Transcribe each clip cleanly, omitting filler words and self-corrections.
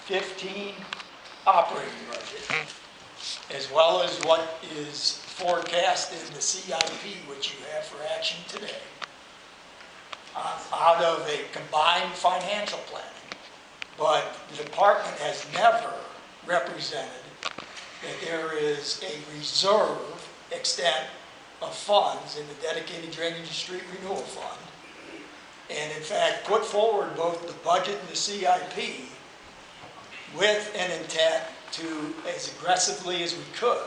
2015 operating budget, as well as what is forecast in the CIP, which you have for action today, out of a combined financial planning. But the department has never represented that there is a reserve extent of funds in the dedicated drainage and street renewal fund, and in fact put forward both the budget and the CIP with an intent to, as aggressively as we could,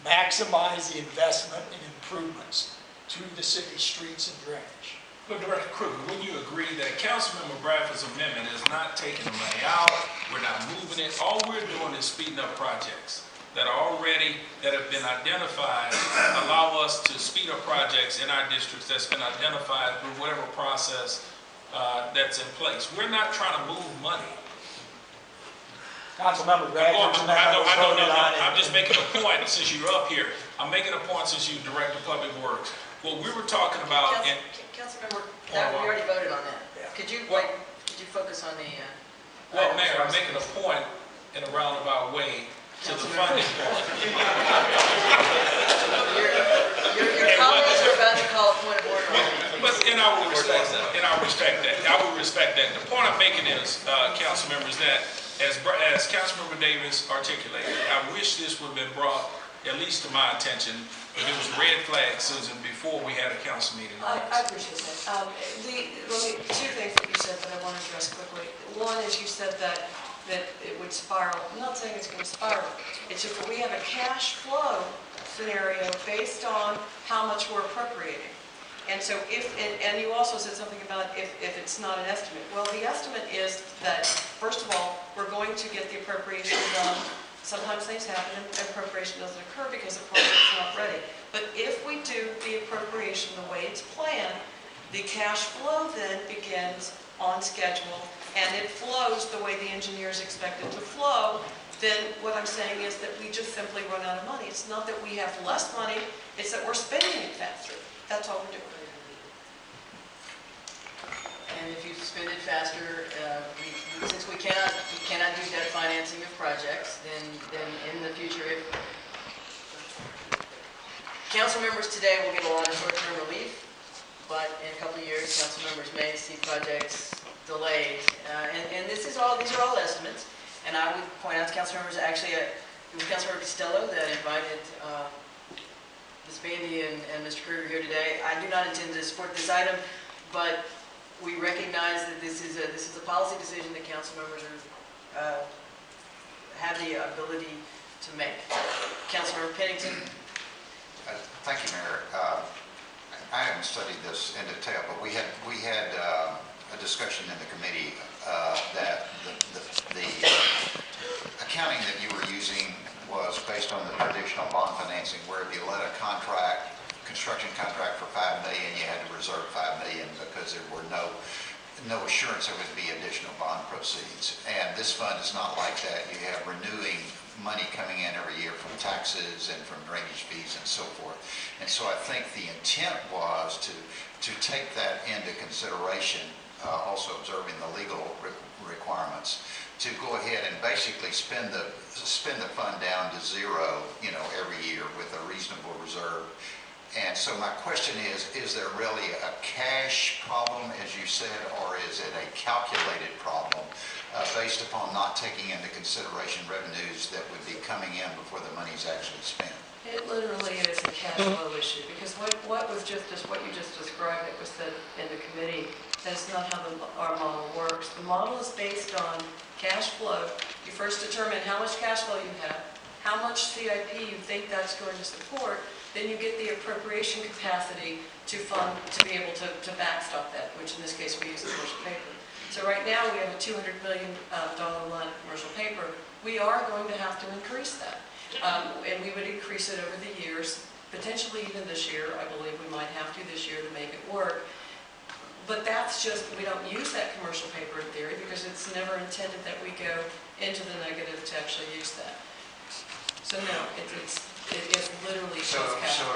maximize the investment and improvements to the city streets and drainage. But Director Kruger, wouldn't you agree that Councilmember Bradford's amendment is not taking the money out, we're not moving it, all we're doing is speeding up projects that have been identified, allow us to speed up projects in our districts that's been identified through whatever process that's in place. We're not trying to move money. Councilmember Bradford's amendment was voted on. I'm just making a point since you're up here. I'm making a point since you Director of Public Works. What we were talking about... Councilmember, we already voted on that. Yeah. Could you focus on the... well, Mayor, I'm making a point in a roundabout way to the funding part. Your colleagues are about to call a point of order on me. But, and I will respect that. I will respect that. The point I'm making is, council members, that as Councilmember Davis articulated, I wish this would have been brought at least to my attention, but it was red flag, Susan, before we had a council meeting. I appreciate that. Two things that you said that I want to address quickly. One is you said that it would spiral. I'm not saying it's going to spiral. It's just that we have a cash flow scenario based on how much we're appropriating. And so and you also said something about if it's not an estimate. Well, the estimate is that, first of all, we're going to get the appropriation done. Sometimes things happen and appropriation doesn't occur because the project's not ready. But if we do the appropriation the way it's planned, the cash flow then begins on schedule and it flows the way the engineers expect it to flow. Then what I'm saying is that we just simply run out of money. It's not that we have less money, it's that we're spending it faster. That's all we're doing. And if you spend it faster, since we cannot do debt financing of projects, then in the future, if council members today will get a lot of short-term relief, but in a couple of years, council members may see projects delayed. And these are all estimates. And I would point out to council members, actually, it was Councilmember Costello that invited Ms. Bandy and Mr. Kruger here today. I do not intend to support this item, but we recognize that this is a policy decision that council members have the ability to make. Councilmember Pennington. Thank you, Mayor. I haven't studied this in detail, but we had a discussion in the committee that the accounting that you were using was based on the traditional bond financing, where if you let a construction contract for $5 million, you had to reserve $5 million because there were no assurance there would be additional bond proceeds. And this fund is not like that. You have renewing money coming in every year from taxes and from drainage fees and so forth. And so I think the intent was to take that into consideration, also observing the legal requirements, to go ahead and basically spend the fund down to zero, every year with a reasonable reserve. And so my question is there really a cash problem, as you said, or is it a calculated problem based upon not taking into consideration revenues that would be coming in before the money's actually spent? It literally is a cash flow issue, because what you just described, it was said in the committee, that's not how our model works. The model is based on cash flow. You first determine how much cash flow you have, how much CIP you think that's going to support, then you get the appropriation capacity to be able to backstop that, which in this case we use commercial paper. So right now we have a $200 million line of commercial paper. We are going to have to increase that. And we would increase it over the years, potentially even this year. I believe we might have to this year to make it work. But that's just, we don't use that commercial paper in theory because it's never intended that we go into the negative to actually use that. So no, it's literally just capital.